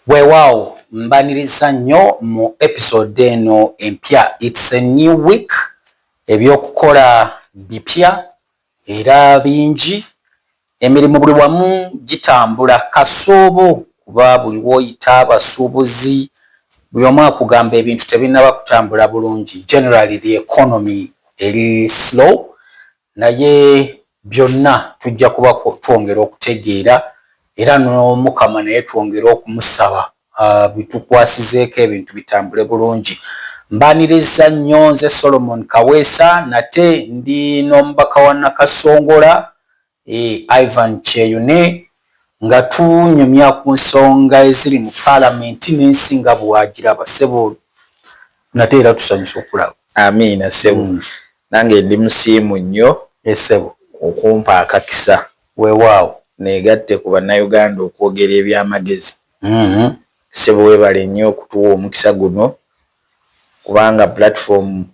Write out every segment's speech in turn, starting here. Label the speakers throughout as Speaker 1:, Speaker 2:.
Speaker 1: Weewaawo mbaniriza nnyo mu episode eno empya. It's a new week. Ebyokukola bipya era bingi. Emirimu buli wamu gitambula kasoobo kuba buli woyita abasuubuzi buli omu akugamba ebintu tebinnaba kutambula bulungi. Generally the economy eri slow, naye byonna tujja kuba twongera okutegeera era n'Omukama naye twongera okumusaba bitukwasizeeko ebintu bitambule bulungi. Mbaniriza nnyo nze Solomon Kaweesa, nate ndi n'omubaka wa Nakasongola Ivan Kyeyune nga tunyumya ku nsonga eziri mu Paalamenti n'ensi nga bwagiraba. Ssebo nate era tusanyusa okulaba.
Speaker 2: Amiina ssebo. Nange ndi musiimu nnyo
Speaker 1: ssebo
Speaker 2: okumpa akakisa.
Speaker 1: Weewaawo
Speaker 2: neegatte ku bannayuganda okwogera eby'amagezi. Ssebo weebale nnyo okutuwa omukisa guno kubanga platform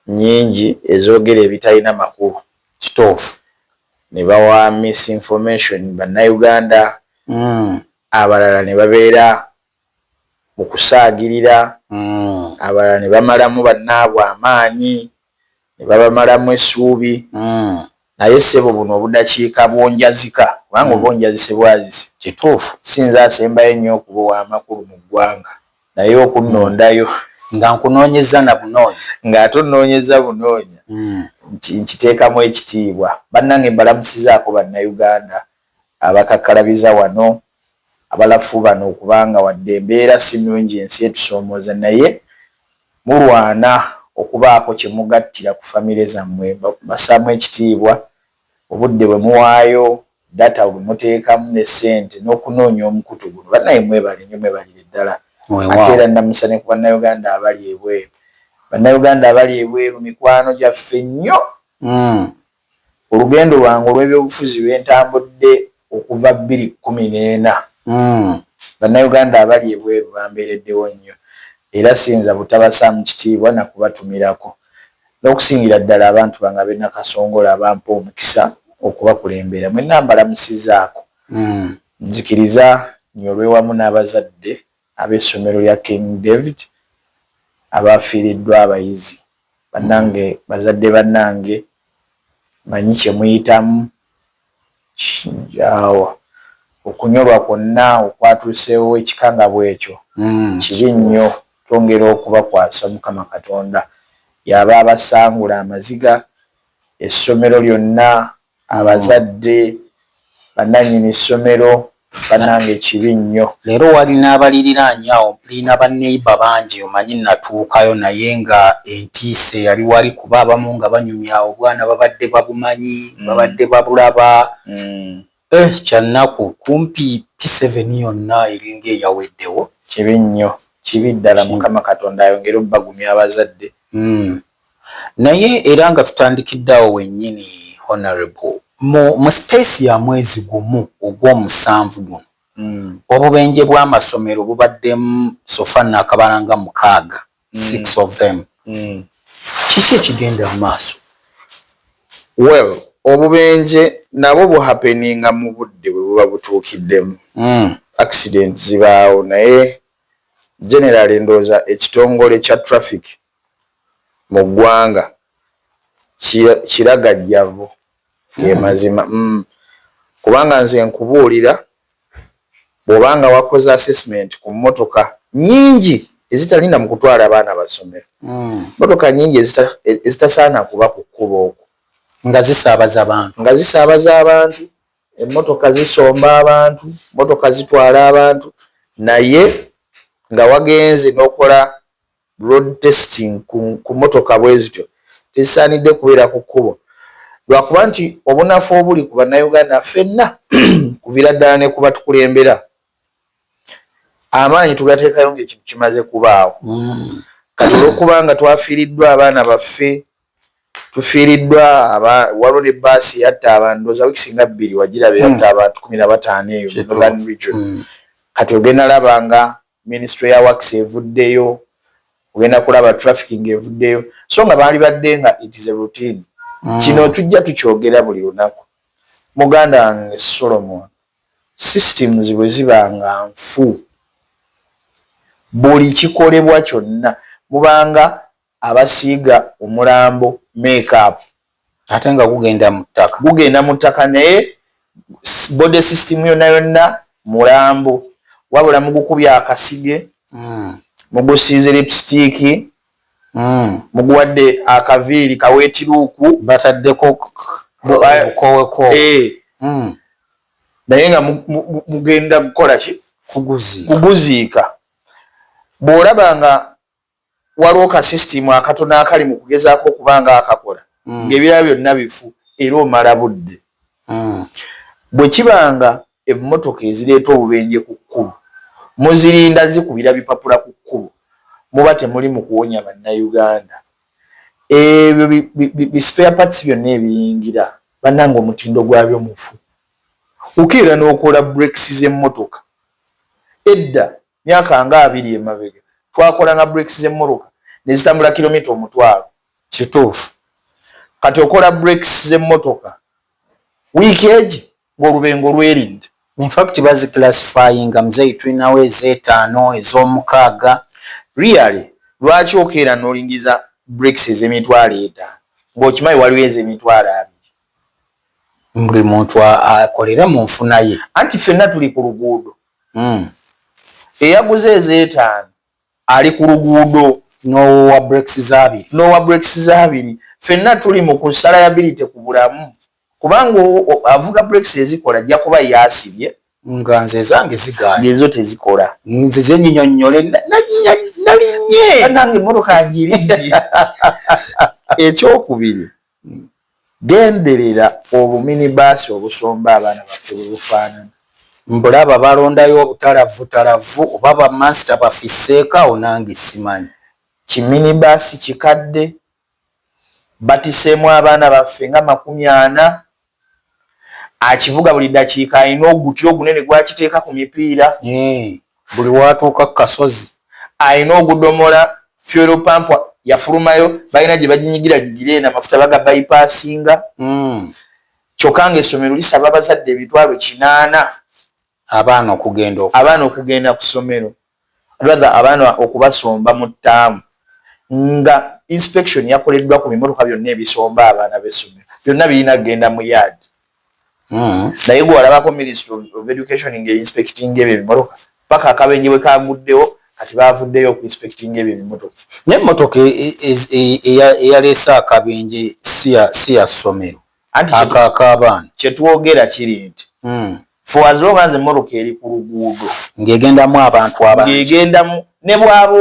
Speaker 2: nnyingi ezoogera ebitalina makulu.
Speaker 1: Kituufu.
Speaker 2: Ne bawa misinformation bannayuganda, abalala ne babeera mu kusaagirira, abalala ne bamalamu bannaabwe amaanyi, ne babamalamu essuubi. Naye ssebo buno obudakiika bwonjazika kubanga obwonjazise bwazise.
Speaker 1: Kituufu.
Speaker 2: Sinza asembayo nnyo okuba ow'amakulu mu ggwanga naye okunnondayo
Speaker 1: nga nkunoonyeza na bunoonya
Speaker 2: ng'ate onnoonyeza bunoonya nkiteekamu ekitiibwa. Bannange mbalamusizaako bannayuganda abakakkalabiza wano abalafu bano okubanga wadde embeera si nnungi ensi etusoomooza naye mulwana okubaako kye mugattira ku famire zammwe. Basaamu ekitiibwa obudde bwe muwaayo, data bwe muteekamu ne ssente n'okunoonya omukutu guno. Bannaye mwebale nnyo, mwebalire ddala. Ate era namusa ne ku bannayuganda abali ebweru. Bannayuganda abali ebweru mikwano gyaffe nnyo. Olugendo lwange olw'ebyobufuzi lwentambudde okuva 2014. Bannayuganda abali ebweru bambeereddewo nnyo era sinza butabasaamu kitiibwa na kubatumirako. N'okusingira ddala abantu bange ab'e Nakasongola abampa omukisa okubakulembera. Mwenna mbalamusizaako. Nzikiriza nnyo olw'ewamu n'abazadde ab'essomero lya King David abafiiriddwa abayizi. Bannange, bazadde bannange, manyi kye muyitamu kinjaawa. Okunyolwa kwonna okwatuuseewo ekikanga bw'ekyo kibi nnyo. Twongera okubakwasa Mukama Katonda yaba abasangula amaziga, essomero lyonna, abazadde, bannannyini ssomero. Bannange kibi nnyo.
Speaker 1: Leero walina abaliriraanye awo, lina banneiba bangi omanyi natuukayo naye nga entiise yali wali kuba abamu nga banyumya obwana babadde babumanyi, babadde babulaba. Kyannaku kumpi P7 yonna eringa eyaweddewo.
Speaker 2: Kibi nnyo, kibi ddala. Mukama Katonda ayongere obbagumya abazadde.
Speaker 1: Naye era nga tutandikiddeawo wennyini Honorable mu space ya mwezi gumu ogw'omusanvu guno obubenje bw'amasomero bubaddemu sofa nakabalanga 6, 6 of them. Kiki ekigenda mu maaso?
Speaker 2: Well, obubenje nabo buhappeninga mu budde bwe buba butuukiddemu. Accident zibaawo naye generally ndooza ekitongole kya traffic mu ggwanga kiragajjavu mazima. Kubanga nze nkubuulira bw'obanga wakoze assessment ku mmotoka nnyingi ezitalina mu kutwala abaana basomero, mmotoka nnyingi ezitasaana kuba ku kkubo okwo
Speaker 1: nga zisaabaza abantu, emmotoka zisomba abantu, emmotoka zitwala abantu, naye nga wagenze n'okola road testing ku mmotoka bwe zityo tezisaanidde kubeera ku kkubo. Lwakuba nti obunafu obuli ku bannayuganda ffenna kuvira ddala ne kuba tukulembera, amaanyi tugateekayo ng'ekintu kimaze kubaawo. Kati olw'okuba nga twafiiriddwa abaana baffe, tufiiriddwa waliwo n'ebbaasi yatta abantu, ndowooza wiiki singa 2 wagiraba yatta abantu 15 eyo mu Northern Region. Kati ogenda laba nga Ministry ya Works evuddeyo, ogenda kulaba trafficking evuddeyo, so nga baali badde nga it is a routine. Kino tujja tukyogera buli lunaku. Muganda wange Solomon, systems bwe ziba nga nfu
Speaker 2: buli kikolebwa kyonna mubanga abasiiga omulambo makeup
Speaker 1: ate nga gugenda mu ttaka
Speaker 2: naye body system yonna mulambo wabula mugukubya akasige mugusiize lipstick muguwadde akaviiri kaweetiruuku
Speaker 1: bataddeko okoweko
Speaker 2: naye nga mugenda kukola ki kuguziika bw'olaba nga waliwo ka system akatono akali mu kugezaako okubanga akakola ng'ebirala byonna bifu era omala budde bwe kibanga emmotoka ezireeta obubenje ku kkubo muzirinda zikubira bipapula ku kkubo muba temuli mu kuwonya bannayuganda ebyo spare parts byonna ebiyingira bannanga omutindo gwabyo mufu ukiira n'okola brakes z'emmotoka edda myaka nga 2 emabega twakola nga brakes z'emmotoka ne zitambula kilomita 1,000
Speaker 1: kituufu
Speaker 2: kati okola brakes z'emmotoka wiiki egi ng'olubengo lweridde
Speaker 1: in fact baziclassifying nga mzeyi tulinawo ez'etaano ez'omukaaga
Speaker 2: really lwaki okeera n'olingiza brakes ez'emitwalo 5 ng'okimanyi waliwo ez'emitwalo 2
Speaker 1: buli muntu akolere mu nfuna ye
Speaker 2: anti ffenna tuli ku luguudo eyaguze ez'etaano ali ku luguudo
Speaker 1: n'owa brakes
Speaker 2: zaabiri ffenna tuli mu kusala yabilite ku bulamu kubanga avuga brakes ezikola ajja kuba yaasibye
Speaker 1: nga nze zange zigaanye
Speaker 2: ezo tezikola
Speaker 1: nzize nyinyonnyole nalinye
Speaker 2: nange emmotoka ngiringi ekyokubiri genderera obuminibaasi obusomba abaana baffe bwe bufaanana
Speaker 1: mbulaba balondayo obutalavutalavu oba bamansita bafisseeko awo nange simanyi
Speaker 2: kiminibaasi kikadde batiseemu abaana baffe nga 40 akivuga buli dakiika alina oguti ogunene gwakiteeka ku mipiira
Speaker 1: buli watuuka ku kasozi
Speaker 2: alina ogudomola fuel pump yafulumayo balina gye baginyigira gigirena amafuta baga bypassinga kyokka ng'essomero lisaba abazadde emitwalo 8
Speaker 1: abaana
Speaker 2: okugenda ku ssomero rather abaana okubasomba mu ttaamu nga inspection yakoleddwa ku bimotoka byonna ebisomba abaana b'essomero byonna birina kugenda mu yard naye gwe walabako Ministry of Education ng'einspecting ebyo ebimotoka paka akabenje bwe kaguddewo kati bavuddeyo ku inspecting ebyo ebimotoka
Speaker 1: n'emmotoka eyaleese akabenje si ya ssomero ak'abaana
Speaker 2: kyetwogera kiri nti for as long as emmotoka eri ku luguudo
Speaker 1: ng'egendamu abantu abangi
Speaker 2: ng'egendamu ne bwaba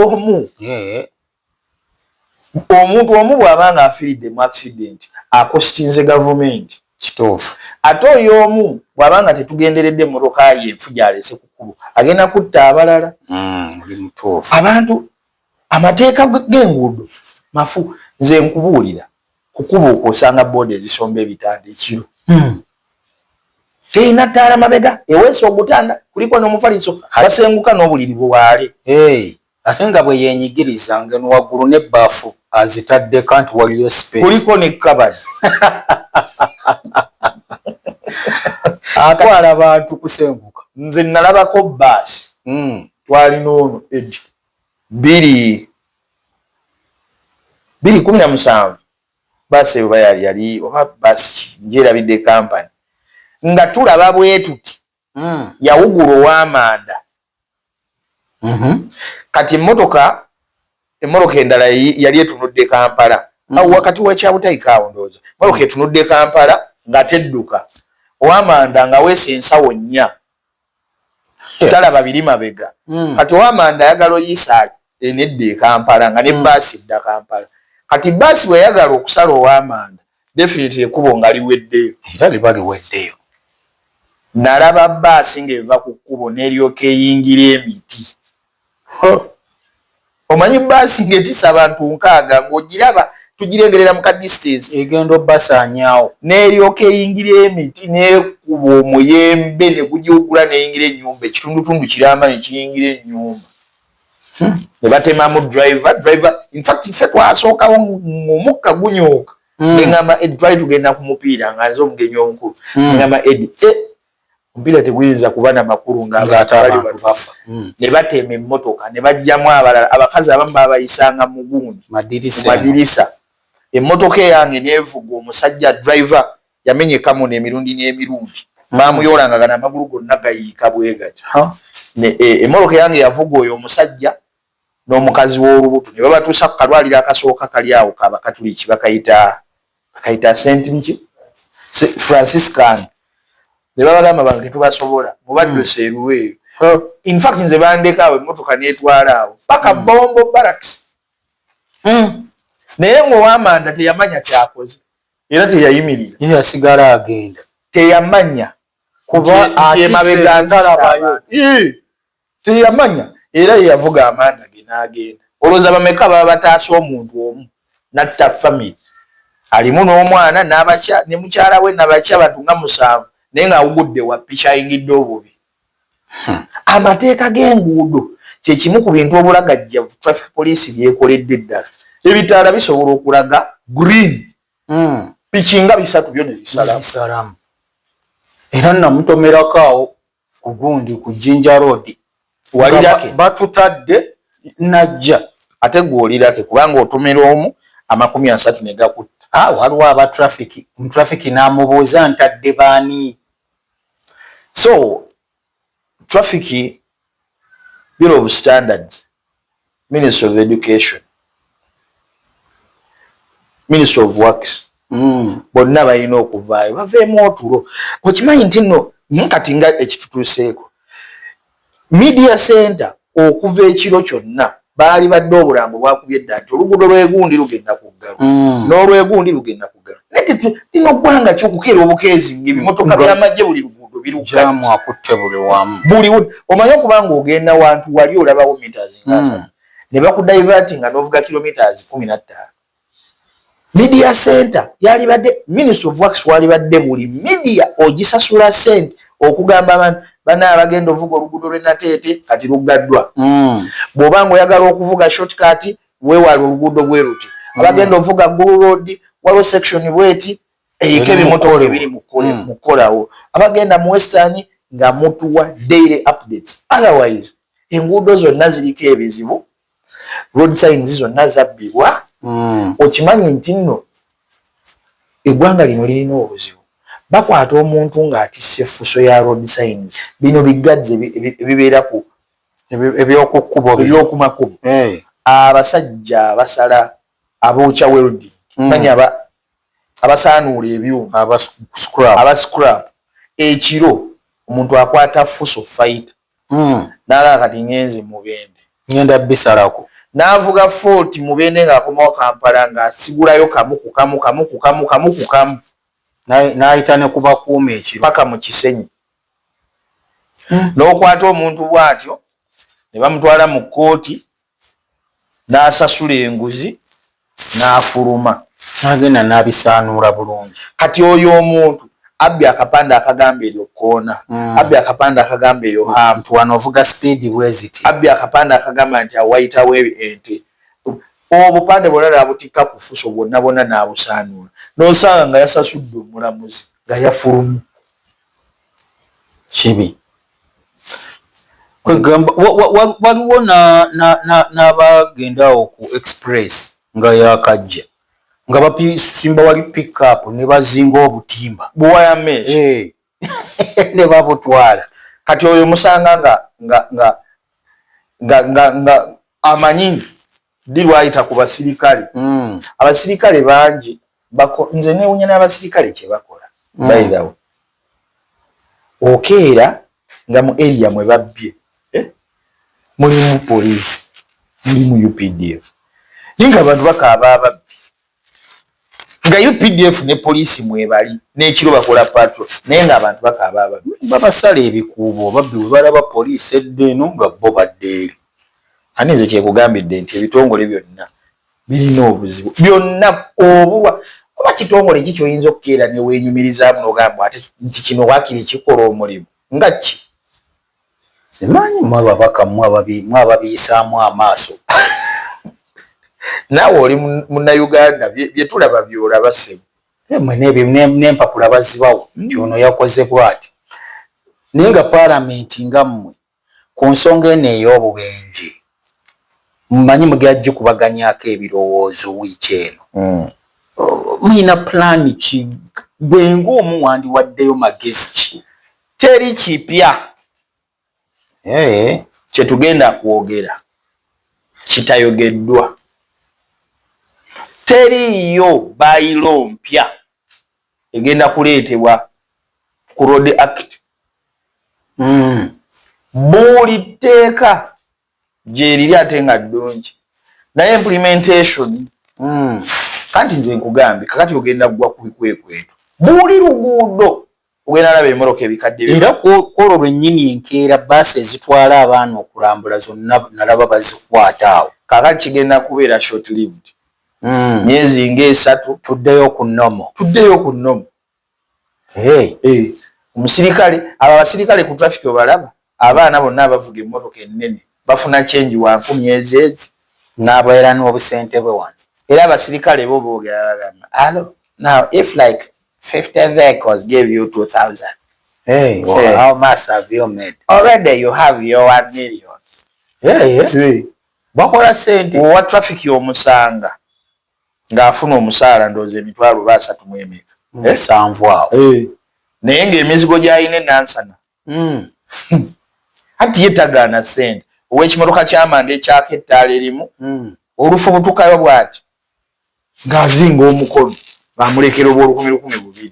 Speaker 2: omuntu omu bw'abanga afiiridde mu accident akostinze gavumenti
Speaker 1: kituufu
Speaker 2: ate oyo omu bw'abanga tetugenderedde emmotoka ye enfu gy'aleese ku kkubo agenda kutta abalala abantu amateeka g'enguudo mafu nze nkubuulira ku kkubo osanga boodi ezisomba ebitanda ekiro teina ttaala mabega eweesa ogutanda kuliko n'omufaliso basenguka n'obuliri bwale
Speaker 1: ate nga bwe yenyigiriza nga waggulu n'ebbaafu azitaddeko nti waliyo space
Speaker 2: kuliko ne kabali
Speaker 1: atwala abantu kusenguka
Speaker 2: nze nalabako baasi twalina ono edi 2:17 baasi eyo yali oba baasi njerabidde kampani nga tulaba bwe tuti yawugula ow'amanda kati emmotoka endala yali etunudde Kampala awo wakati w'ekyabutayika awo ndowooza emmotoka etunudde Kampala nga tedduka ow'amanda nga weesa ensawo 4 talaba biri mabega kati ow'amanda ayagala oyisa enedda e Kampala nga ne baasi edda Kampala kati baasi bwe yagala okusala ow'amanda definitely ekkubo nga liweddeyo
Speaker 1: era liba liweddeyo
Speaker 2: nalaba baasi ng'eva ku kkubo n'eryoka eyingira emiti omanyi baasi ng'etisa abantu 6 ng'ogiraba tugirengerera mu ka distance
Speaker 1: egenda obasaanyaawo
Speaker 2: n'eryoka eyingira emiti n'ekuba omuyembe ne gugiwugula n'eyingira ennyumba ekitundutundu kiramba ne kiyingira ennyumba ne batemamu driver in fact ffe twasookawo ng'omukka gunyooka neŋŋamba edi twali tugenda ku mupiira nga nze omugenyi omukulu neŋŋamba edi omupiira teguyinza kuba namakulu ng'abantu bafa. Ne batema emmotoka ne bajjamu abalala, abakazi abamu babayisanga mu gundi madirisa. Emmotoka eyange nevuga, omusajja driver yamenyekamu n'emirundi n'emirundi, bamuyolanga gana amagulu gonna gayiika bwe gati. Emmotoka yange yavuga oyo omusajja n'omukazi w'olubuto ne babatuusa ku kalwaliro akasooka kali awo kabakatuliki bakayita St. Franciscan. Ne babagamba bantu tetubasobola mubaddusa eruweeru. In fact nze bandeka awo emmotoka n'etwala awo paka Bombo Barracks. Naye ng'owamanda teyamanya kyakoze era teyayimirira.
Speaker 1: Yasigala agenda.
Speaker 2: Teyamanya kuba emabega nzalabayo. Teyamanya era yavuga amanda ge n'agenda. Olowooza bameka baba bataasa omuntu omu natta family. Alimu n'omwana n'abakya ne mukyala we n'abakya batunga 7 naye ng'awugudde wa picha ayingidde obubi. Amateeka g'enguudo kye kimu ku bintu obulagajjavu traffic police byekoledde ddala. Ebitaala bisobola okulaga green. Pichinga bisatu byo ne bisalamu.
Speaker 1: Era namutomerako awo ku gundi ku Jinja Road.
Speaker 2: Walirake
Speaker 1: batutadde najja.
Speaker 2: Ate gwolirake kubanga otomera omu 30 ne gakutta.
Speaker 1: Waliwo aba traffic n'amubuuza ntadde baani.
Speaker 2: So traffic Bureau of Standards, Ministry of Education, Ministry of Works, bonna balina okuvaayo baveemu otulo. Okimanyi nti nno nkati nga ekitutuuseeko media center okuva ekiro kyonna baali badde obulambo bwakubye edda nti oluguudo lw'egundi lugenda kuggalo n'olw'egundi lugenda kuggalo. Naye lino ggwanga ky'okukeera obukeezi ng'ebimotoka by'amagye buli luguudo
Speaker 1: birugamu akutte buli wamu.
Speaker 2: Omanyi okubanga ogenda wantu wali olabawo meters nga ne bakudivertinga n'ovuga kilometers 15. Media center yali badde Ministry of Works wali badde buli media ogisasula sente okugamba abantu bana abagenda ovuga oluguudo lw'Nateete kati lugaddwa. Bw'obanga oyagala okuvuga shortcut weewala oluguudo bwe ruti. Abagenda ovuga Gulu Road waliwo section bweti eriko ebimotoka ebiri mu kkolawo. Abagenda mu Western nga mutuwa daily updates. Otherwise enguudo zonna ziriko ebizibu, road signs zonna zabbibwa. Okimanyi nti nno eggwanga lino lirina obuzibu. Bakwata omuntu ng'atisse effuso ya road signs. Bino bigadze ebibeera ku ebyokumakubo. Abasajja abasala abookya welding. Manyi abasaanuula ebyuma abascrap. Ekiro omuntu akwata ffuso fighter. N'alaba kati ngenze Mubende
Speaker 1: ngenda bisalako.
Speaker 2: N'avuga 40 Mubende ng'akomawo Kampala ng'asigulayo kamu ku kamu.
Speaker 1: N'ayita ne kubakuuma ekiro
Speaker 2: paka mu Kisenyi. N'okwata omuntu bw'atyo ne bamutwala mu kkooti n'asasula enguzi n'afuluma.
Speaker 1: Agenda n'abisaanuula bulungi.
Speaker 2: Kati oyo omuntu abbye akapande akagamba eryo kkoona, abbye akapande akagamba eryo hampu,
Speaker 1: wano ovuga speed bweziti,
Speaker 2: abbye akapande akagamba nti awayitawo ente. Obupande bwonna abutikka ku ffuso bwonna n'abusaanuula. N'osanga nga yasasudde omulamuzi nga yafulumye.
Speaker 1: Kibi. Kwegamba waliwo n'abagenda ku express nga yakajja nga bapisimba wali pick up ne bazinga obutimba
Speaker 2: buwaya meshi
Speaker 1: ne babutwala.
Speaker 2: Kati oyo musanga nga amanyi dilwaita ku basirikale. Abasirikale bangi nze newunya n'abasirikale kye bakola. Bayirawo okeera nga mu area mwe babbye mulimu police, mulimu UPDF, ninga abantu bakaaba ababbi nga UPDF ne police mwebali n'ekiro bakola patrol naye nga abantu bakaaba ababbi.
Speaker 1: Babasala ebikuubo babbi we balaba police edde eno nga bo badde eri.
Speaker 2: Ani nze kyekugambidde nti ebitongole byonna birina obuzibu byonna obulwa. Oba kitongole ki kyoyinza okukeera ne weenyumirizaamu n'ogamba ate nti kino waakiri kikola omulimu nga ki?
Speaker 1: Simanyi mwababaka mwababiyisaamu amaaso.
Speaker 2: Naawe oli munnayuganda bye tulaba byolaba ssebo.
Speaker 1: N'empapula bazibawo nti ono yakoze bw'ati. Nenga parliament ngamwe ku nsonga eno ey'obubenje mmanyi mugajja kubaganyako ebirowoozo wiiki eno. Muyina pulaani ki gwe ng'omuwandi waddeyo magezi ki?
Speaker 2: Teri kipya kye tugenda kwogera kitayogeddwa. Teriyo bayiro mpya egenda kuleetebwa ku Road Act. Buli tteeka gyeriri ate nga ddungi naye implementation kanti nze nkugambe kakati ogenda kugwa ku bikwekweto. Buli luguudo ogenda laba emmotoka ebikadde
Speaker 1: era kwolwo lwennyini enkeera baasi ezitwala abaana okulambula zonna nalaba bazikwata awo.
Speaker 2: Kakati kigenda kubeera short lived. Myezi ng'esatu
Speaker 1: tuddeyo ku nnomo.
Speaker 2: Omusirikale abo abasirikale ku traffic obalaba abaana bonna abavuga emmotoka ennene bafuna change wa 10 ezi
Speaker 1: n'abeera n'obusente bwe wano.
Speaker 2: Era abasirikale bo boogera bagamba now if like 50 vehicles gave you 2,000.
Speaker 1: How much have you made?
Speaker 2: Already you have your 1 million.
Speaker 1: Bakola sente.
Speaker 2: Owa traffic y'omusanga ng'afuna omusaala ndowooza emitwalo 300
Speaker 1: musanvu awo.
Speaker 2: Naye ng'emizigo gy'alina enansana. Anti ye tagaana ssente. Ow'ekimotoka ky'amanda ekyaka ettaala erimu olufu butukayo bw'ati ng'azinga omukono bamulekera oba 10,200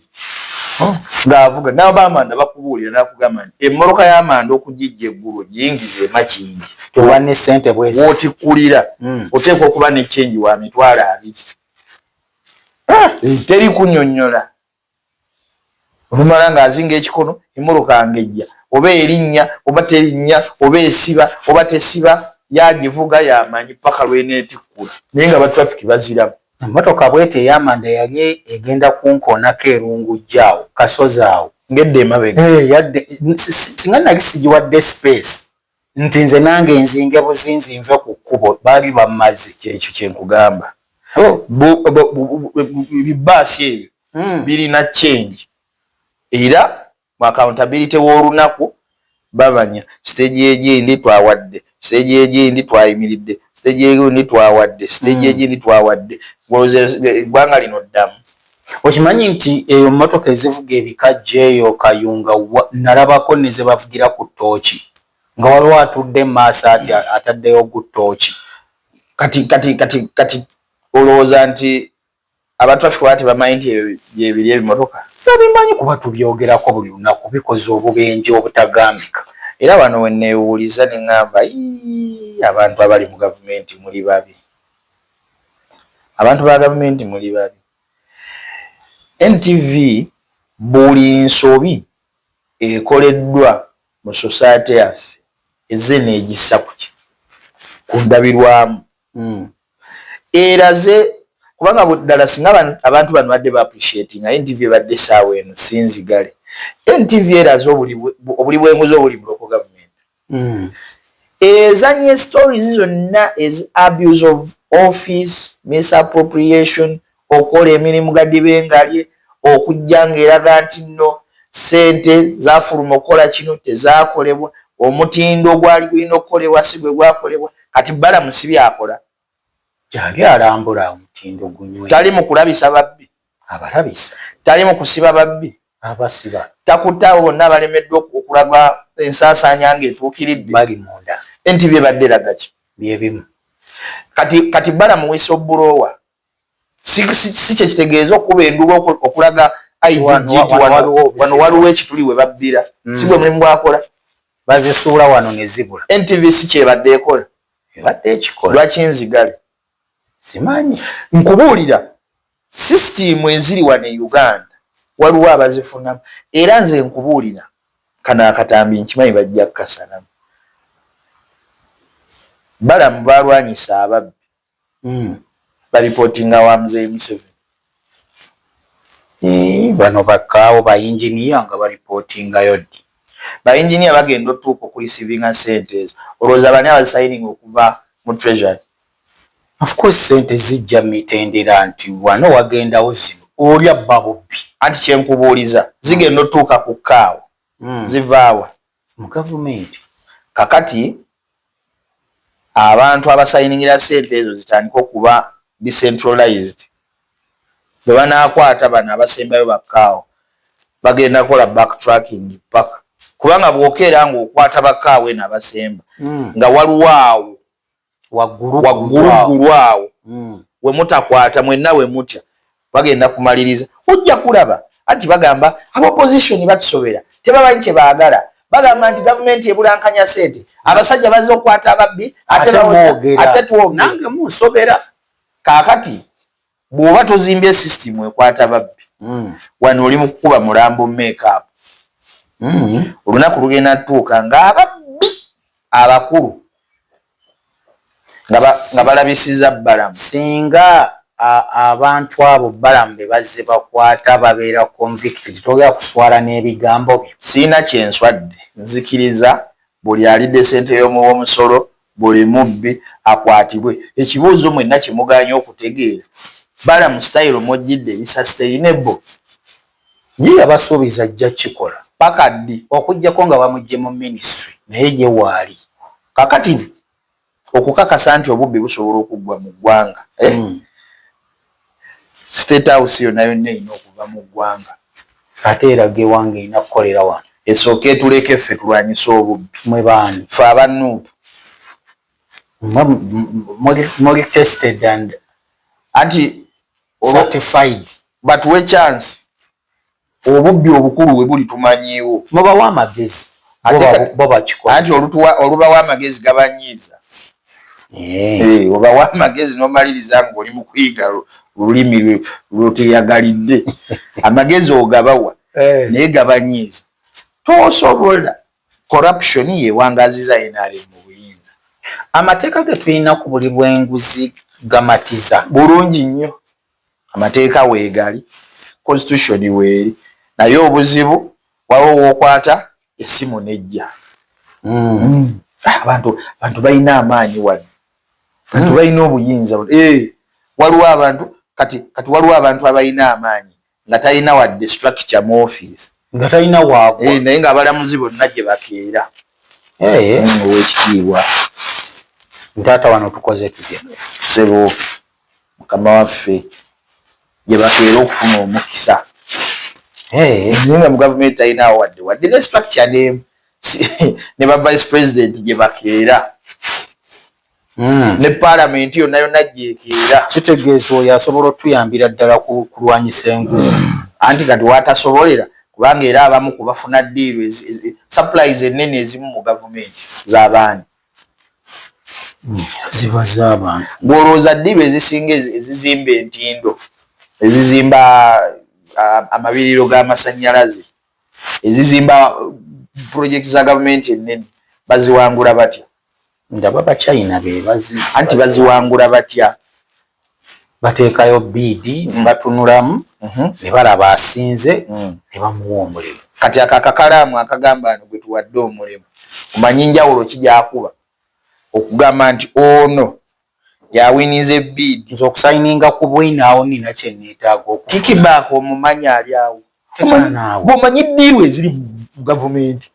Speaker 2: ng'avuga nabo b'amanda bakubuulira n'akugamba nti emmotoka y'amanda okugijja eggulu giyingiza emakingi
Speaker 1: tuwa ne ssente bwezi
Speaker 2: wootikkulira oteekwa okuba ne kyenji wa mitwalo 2. Teri kunnyonnyola olumala ng'azinga ekikono emmotoka ng'ejja oba erinnya oba terinnya oba esiba oba tesiba yagivuga yamanyi paka lw'eneetikkula naye nga batrafiki baziramu.
Speaker 1: Emmotoka bwete ey'amanda yali egenda kunkoonako erungujjaawo kasozi awo
Speaker 2: ngedde emabega.
Speaker 1: Singa nagisigiwadde space nti nze nange nzinge buzinzi nve ku kkubo baali bamaze.
Speaker 2: Kyekyo kye nkugamba. Bibaasi ebyo birina change era mu accountability w'olunaku babanya stage egindi twawadde stage egindi twayimiridde stage egindi twawadde stage egindi twawadde eggwanga lino ddamu.
Speaker 1: Okimanyi nti eyo mmotoka ezivuga ebikajja eyo Kayunga nalabako ne ze bavugira ku ttooki nga waliwo atudde maaso ati ataddeyo ku ttooki.
Speaker 2: Kati olowooza nti abatrafiki bati bamanyi nti byebiri ebimotoka?
Speaker 1: Babimanyi kuba tubyogerako buli lunaku bikoze obubenje obutagambika.
Speaker 2: Era wano wenneewuuliza ne ŋŋamba abantu abali mu gavumenti muli babi. Abantu ba gavumenti muli babi. NTV buli nsobi ekoleddwa mu society yaffe ezze n'egissa ku ndabirwamu. Eraze kubanga ddala singa abantu bano badde ba-appreciatinga NTV ebadde essaawa eno sinzigale. NTV eraze obuli bwenguzi obuli mu local government. Ezanye stories zonna ez abuse of office, misappropriation, okola emirimu gadibengalye, okujja ng'eraga nti nno ssente zaafuluma okukola kino tezaakolebwa, omutindo gwali gulina okukolebwa si gwe gwakolebwa. Kati Bala Musibi akola
Speaker 1: gyali alambula omutindo gunywe.
Speaker 2: Tali mu kulabisa babbi.
Speaker 1: Abalabisa.
Speaker 2: Tali mu kusiba babbi.
Speaker 1: Abasiba.
Speaker 2: Takutawo bonna balemeddwa okulaga ensaasaanya ng'etuukiridde.
Speaker 1: Bali munda.
Speaker 2: NTV ebadde eraga ki?
Speaker 1: Bye bimu.
Speaker 2: Kati Bala mu whistleblower si kye kitegeeza okuba enduba okulaga IGG wano waliwo ekituli we babbira. Si gwe mulimu gwakola.
Speaker 1: Bazisuula wano ne zibula.
Speaker 2: NTV si kyebadde ekola.
Speaker 1: Ebadde ekikola.
Speaker 2: Lwaki nzigale?
Speaker 1: Simanyi.
Speaker 2: Nkubuulira system eziri wano e Uganda waliwo abazifunamu era nze nkubuulira kana akatambi nkimanyi bajja kukasalamu. Balamu balwanyisa ababbi balipootinga wa Mzee Museveni.
Speaker 1: Bano bakkaawo bayinginiya nga balipootingayo ddi.
Speaker 2: Bayinginiya bagenda otuuka okulisivinga ssente ezo. Olowooza bani abazisayininga okuva mu treasury?
Speaker 1: Of course sente zijja mitendera nti wano wagendawo zino olya babubbi.
Speaker 2: Anti kyenkubuuliza zigenda otuuka ku kkaawo zivaawa
Speaker 1: mu government.
Speaker 2: Kakati abantu abasayiningira sente ezo zitandika okuba decentralized. Bwe banaakwata bano abasembayo bakkaawo bagenda kukola backtracking paka. Kubanga bw'okeera ng'okwata bakkaawo eno abasemba nga waliwo awo waggulu awo we mutakwata mwenna we mutya bagenda kumaliriza. Ojja kulaba anti bagamba abopposition batusobera tebamanyi kye baagala. Bagamba nti gavumenti ebulankanya sente abasajja bazze okukwata ababbi ate twogera
Speaker 1: nange munsobera.
Speaker 2: Kaakati bw'oba tozimbye system ekwata babbi wano oli mu kukuba mulambo make-up. Olunaku lugenda tuuka ng'ababbi abakulu nga balabisiza Balamu.
Speaker 1: Singa abantu abo Balamu be bazze bakwata babeera convicted togera kuswala n'ebigambo byo.
Speaker 2: Siina kyenswadde nzikiriza buli alidde sente y'omusolo buli mubbi akwatibwe. Ekibuuzo mwenna kimuganya okutegeera Balamu style mojjidde is sustainable.
Speaker 1: Ye yabasuubiza ajja kikola
Speaker 2: paka ddi
Speaker 1: okujjako nga bamugye mu ministry naye ye waali.
Speaker 2: Kakati okukakasa nti obubbi busobola okuggwa mu ggwanga State House yonna yonna erina okuva mu ggwanga
Speaker 1: ate era gewange erina kukolera wano.
Speaker 2: Esooka etuleke ffe tulwanyise obubbi.
Speaker 1: Mwe baani
Speaker 2: ffe abannuupu
Speaker 1: muli tested and
Speaker 2: anti
Speaker 1: certified
Speaker 2: batuwe chance obubbi obukulu we buli tumanyiiwo
Speaker 1: mubawa amagezi bo bakikola.
Speaker 2: Anti olubawa amagezi gabanyiiza. Obawa amagezi n'omaliriza ng'oli mu kuyiga lulimi lweteyagalidde. Amagezi ogabawa naye gabanyiiza. Tosobola. Corruption yewangaziza NRM mu buyinza.
Speaker 1: Amateeka ge tulina ku buli bw'enguzi gamatiza
Speaker 2: bulungi nnyo. Amateeka weegali, constitution weeri, naye obuzibu waliwo wookwata essimu nejja. Abantu balina amaanyi wano. Abantu balina obuyinza. Waliwo abantu kati waliwo abantu abalina amaanyi nga talina wadde structure mu office.
Speaker 1: Nga talina waagwa.
Speaker 2: Naye ng'abalamuzi bonna gye bakeera. Ow'ekitiibwa.
Speaker 1: Ntaata wano tukoze tutya.
Speaker 2: Ssebo mukama waffe gye bakeera okufuna omukisa. Nga mu gavumenti talinawo wadde ne structure ne ba vice president gye bakeera. Ne parliament yonna yonna gyekeera.
Speaker 1: Kitegeeza oyo asobola otuyambira ddala kulwanyisa enguzi.
Speaker 2: Anti kati watasobolera kubanga era abamu kubafuna ddiiru supplies ennene ezimu mu gavumenti z'abaani.
Speaker 1: Ziba z'abantu.
Speaker 2: Ng'olowooza ddiiru ezisinga ezizimba entindo, ezizimba amabiriro g'amasannyalaze, ezizimba project za gavumenti ennene baziwangula batya?
Speaker 1: Ndaba Bachina be
Speaker 2: anti baziwangula batya?
Speaker 1: Bateekayo biidi batunulamu ne balaba asinze ne bamuwa omulimu.
Speaker 2: Kati akakalaamu akagamba nti gwe tuwadde omulimu omanyi njawulo kijyakuba okugamba nti ono yawiniza ebbiidi
Speaker 1: nze okusayininga ku bwinaawo nina kye neetaaga
Speaker 2: kikibaako omumanyi ali awo. Bw'omanyi ddiiru eziri mu gavumenti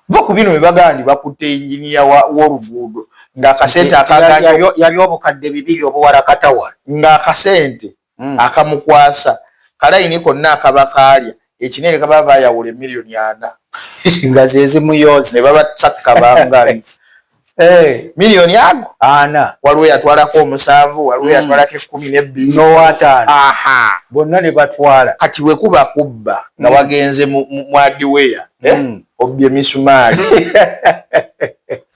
Speaker 2: va ku bino bye bagamba nti bakutte enjiniya w'oluguudo ng'akasente
Speaker 1: yali obukadde 200 obuwala katawala
Speaker 2: ng'akasente akamukwasa kalayini konna akaba kaalya ekinene kaba bayawula $4,000,000
Speaker 1: nga ze zimuyooza
Speaker 2: ne babatakka bangali. Miliyoni ago
Speaker 1: ana
Speaker 2: waliwo yatwalako 7 waliwo yatwalako 12
Speaker 1: n'owataano bonna ne batwala.
Speaker 2: Kati we kuba kubba nga wagenze mu hardware obbye misumaali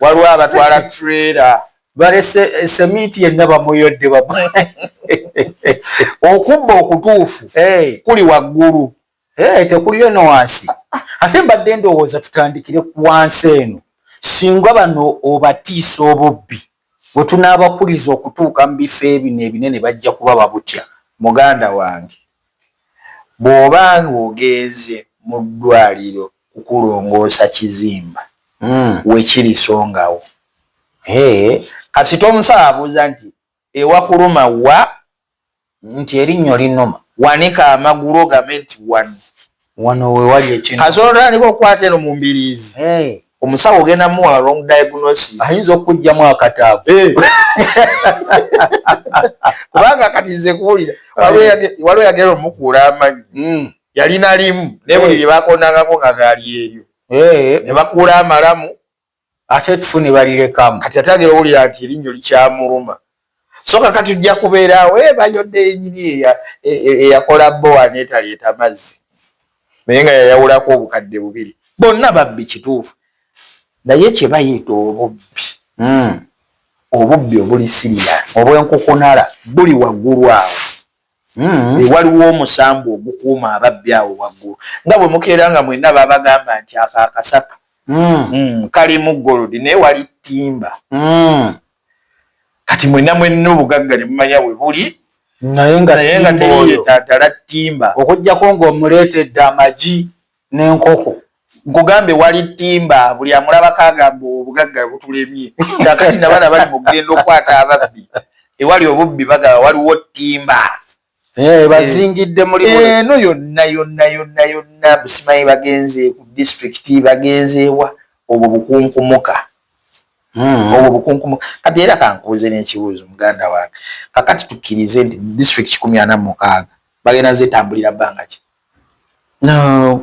Speaker 2: waliwo abatwala trailer
Speaker 1: balese semiti yenna bamuyodde
Speaker 2: okubba okutuufu kuli waggulu
Speaker 1: tekuliyo no wansi. Ate mbadde ndowooza tutandikire ku wansi eno singa bano obatiisa obubbi bwe tunaabakuliza okutuuka mu bifo ebino ebinene bajja kuba babutya.
Speaker 2: Muganda wange bw'obanga ogenze mu ddwaliro kukulongoosa kizimba wekiri songawo kasita omusawo abuuza nti ewakuluma wa
Speaker 1: nti erinnyo linuma
Speaker 2: wanika amagulu ogambe nti wano
Speaker 1: wano we wali ekino
Speaker 2: kasobola niko okwata eno mu mbiriizi omusawo ogenda muwa wrong diagnosis
Speaker 1: ayinza okujjamu akataabu
Speaker 2: kubanga kati nze kuwulira waliwo yagera omukuula amanyi yalina limu naye buli lye bakondangako nga gaali eryo ne bakuula amalamu
Speaker 1: ate tufune balirekamu
Speaker 2: kati atagera owulira nti erinnyo likyamuluma so kakati tujja kubeerawo bayodde enyini eyakola bowa neetaleeta mazzi naye nga yayawulako obukadde bubiri bonna babbi kituufu naye kye bayeeta obubbi obuli siriyasi
Speaker 1: obwenkukunala
Speaker 2: buli waggulu awo waliwo omusambu ogukuuma ababbi awo waggulu nga bwe mukeera nga mwenna babagamba nti akakasaka kalimu golodi naye wali ttimba kati mwenna obugagga ne mumanya bwe buli
Speaker 1: naye nga
Speaker 2: teriyetantala ttimba
Speaker 1: okujjako ng'omuleetedde amagi n'enkoko
Speaker 2: nkugambe wali ttimba buli amulabako agamba obugagga butulemye kakati nabana bali mugenda okwata ababbi ewali obubbi bagaba waliwo ttimba
Speaker 1: bazingidde muli
Speaker 2: eno yonna busimanyi bagenze ku disitulikiti bagenzeewa obwo bukunkumuka kati era kankubuuze n'ekibuuzo muganda wange kakati tukkirize nti disitulikiti 46 bagenda zetambulira bbanga ki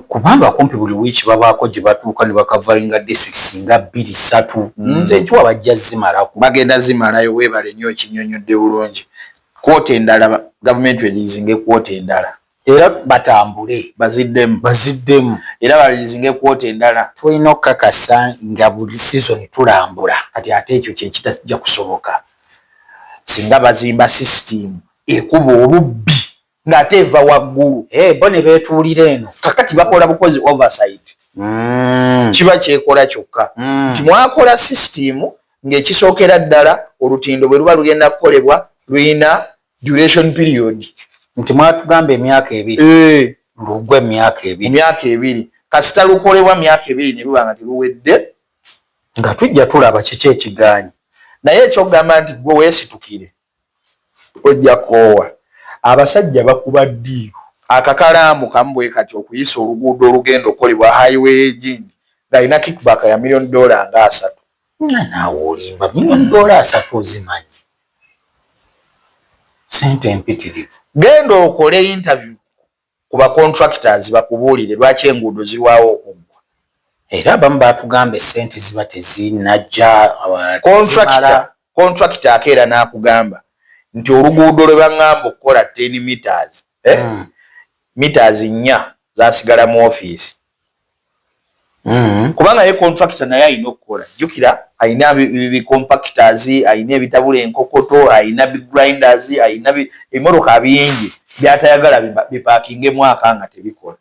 Speaker 1: kubanga kumpi buli wiiki babaako gye batuuka ne bakavalinga districts nga 2-3 nze nkiwa bajja zimalako
Speaker 2: bagenda zimalayo weebale nnyo ekinyonyodde bulungi kwota endala gavumenti elizinga ekwota endala
Speaker 1: era batambule
Speaker 2: baziddemu era balizinga ekwota endala
Speaker 1: tulina okukakasa nga buli season tulambula
Speaker 2: kati ate ekyo kyekitajja kusoboka singa bazimba system ekuba obubbi ng'ate eva waggulu
Speaker 1: bo ne beetuulira eno
Speaker 2: kakati bakola bukozi oversight kiba kyekola kyokka nti mwakola system ng'ekisookera ddala olutindo bwe luba lugenda kukolebwa luyina duration period
Speaker 1: nti mwatugamba emyaka 2 lugwe emyaka
Speaker 2: 2 kasita lukolebwa myaka 2 ne luba nga teruwedde
Speaker 1: nga tujja tulaba kiki ekigaanyi
Speaker 2: naye ekyokugamba nti gwe weesitukire ojja koowa abasajja bakuba ddiiru akakalaamu kamu bwe kati okuyisa oluguudo olugenda okolebwa highway egindi ng'alina kickback ya $1 million nga 3
Speaker 1: naawe olimba $1 million 3 ozimanyi sente empitirivu
Speaker 2: genda okole interview ku bacontractors bakubuulire lwaki enguudo zirwawo okuggwa
Speaker 1: era abamu baatugamba esente ziba tezinajja
Speaker 2: contractor akeera n'akugamba nti oluguudo lwe baŋŋamba okukola 10 meters meters 4 zasigala mu ofiisi kubanga ye contractor naye alina okukola jjukira alina bicompactors alina ebitabula enkokoto alina bigrinders alina ebimotoka bingi byatayagala bipaakinge mwaka nga tebikola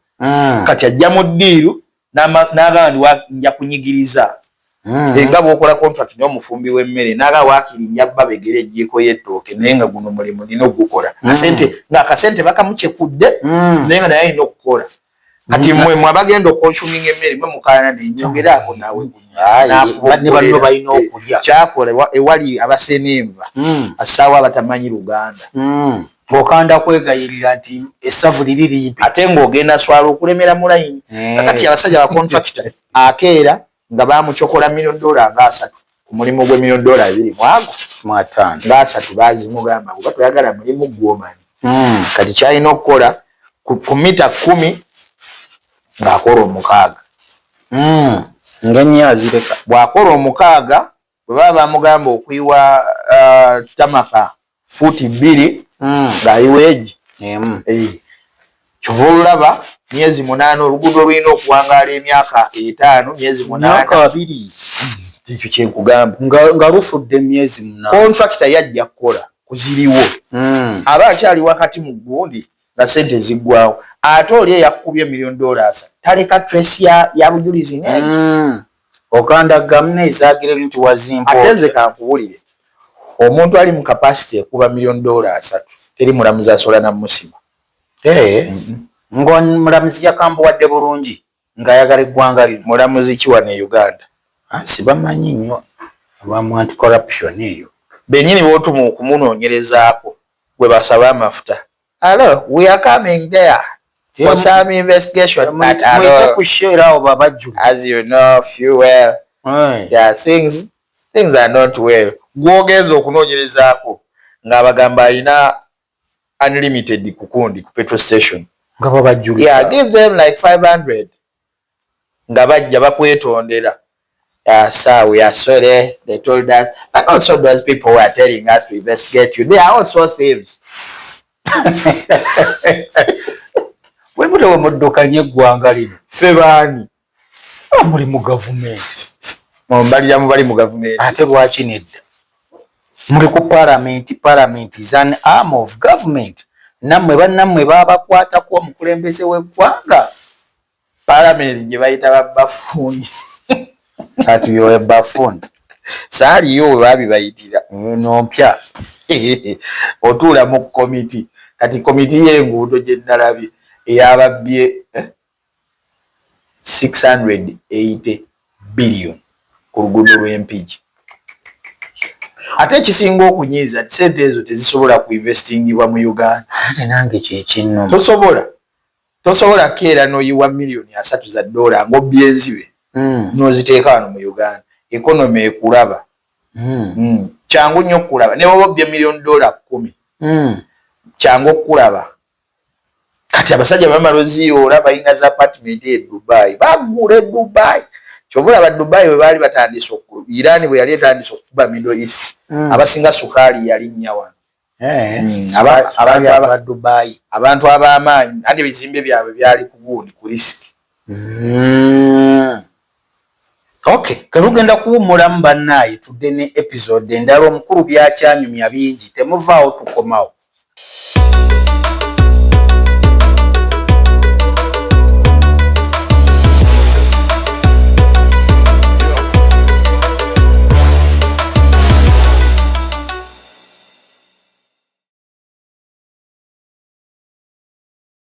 Speaker 2: kati ajja mu ddiiru n'agamba ndi nja kunyigiriza nga bw'okola contract n'omufumbi w'emmere n'agamba waakiri nja bba begera ejjiiko y'ettooke naye nga guno mulimu nina ogukola akasente bakamukyekudde naye nga naye alina okukola kati mmwe abagenda okonsuming emmere mwe mukaana nenjogeraako naawe
Speaker 1: ne banno balina okulya
Speaker 2: kyakola ewali abasenenva asaawa abatamanyi Luganda
Speaker 1: okanda kwegayirira nti essavu liri limpi
Speaker 2: ate ng'ogenda swala okulemera mu layini kakati abasajja bacontractor akeera nga bamucokola $1 million nga 3 ku mulimu gwe $1 million 2 mwago
Speaker 1: mwatano
Speaker 2: nga 3 bazimugamba kuba toyagala mulimu gw'omanyi kati kyalina okukola ku mita 10 ng'akola 6
Speaker 1: nga nnyo azireka
Speaker 2: bw'akola 6 bwe baba bamugamba okuyiwa tamaka fuuti 2 ng'ayiwa egi kyova olulaba myezi 8 oluguudo lulina okuwangaala emyaka 5 myezi 8 ekyo kyenkugamba
Speaker 1: nga lufudde myezi 8
Speaker 2: contractor yajja kukola kuziriwo aba akyali wakati mu gundi nga sente ziggwawo ate oli eyakubye $1 million taleka trace ya bujulizi nene
Speaker 1: okanda gamne ezagire nti wazimpo
Speaker 2: ate nze kankubulire omuntu ali mu capacity ekuba $1 million 3 teri mulamuzi asobola namusima
Speaker 1: ng'omulamuzi yakambuwadde bulungi ng'ayagala eggwanga lino
Speaker 2: mulamuzi kiwa ne Uganda
Speaker 1: sibamanyi nnyo abamu anti corruption eyo
Speaker 2: bennyini bootuma okumunoonyerezaako bwe basaba amafuta hello we are coming there for some investigation. But as you know, few well, yeah, things are not well. Gwogenza okunoonyerezaako ng'abagamba alina unlimited kukundi ku petrol station. Yeah, give them like 500. Nga bajja bakwetondera. Sir, we are sorry, they told us. But also those people who are telling us to investigate you, they are also thieves.
Speaker 1: Webude wamudukanye eggwanga lino.
Speaker 2: Ffe baani?
Speaker 1: Muli mu gavumenti.
Speaker 2: Mbalira mu bali mu gavumenti.
Speaker 1: Ate lwaki nedda? Muli ku parliament is an arm of government. Nammwe bannammwe babakwatako omukulembeze w'eggwanga.
Speaker 2: Parliament gye bayita babbafuuni.
Speaker 1: Kati yo ebbafuuni.
Speaker 2: Saaliyo we babibayitira.
Speaker 1: Nompya.
Speaker 2: Otuula mu komiti. Kati komiti y'enguudo gye nnalabye eyababbye 680 billion ku luguudo lw'Empigi. Ate ekisinga okunyiiza nti ssente ezo tezisobola kuinvestingibwa mu Uganda.
Speaker 1: Ate nange kyekinnuma.
Speaker 2: Tosobola keera n'oyiwa miliyoni 3 za dola ng'obbye enzibe n'oziteeka wano mu Uganda. Economy ekulaba. Kyangu nnyo okulaba. Ne bw'oba obbye miliyoni $10. Kyangu okulaba. Kati abasajja bamala oziyoola balina za apartment e Dubai. Bagula e Dubai. Kyova olaba Dubai bwe baali batandise Iran bwe yali etandise okukuba Middle East. Abasinga sukaali yali nnya wano. Abantu ab'amaanyi ate ebizimbe byabwe byali ku gundi ku risiki.
Speaker 1: Okay, kalugenda kuwummulamu bannaayi tudde ne episode endala omukulu byakyanyumya bingi temuvaawo tukomawo.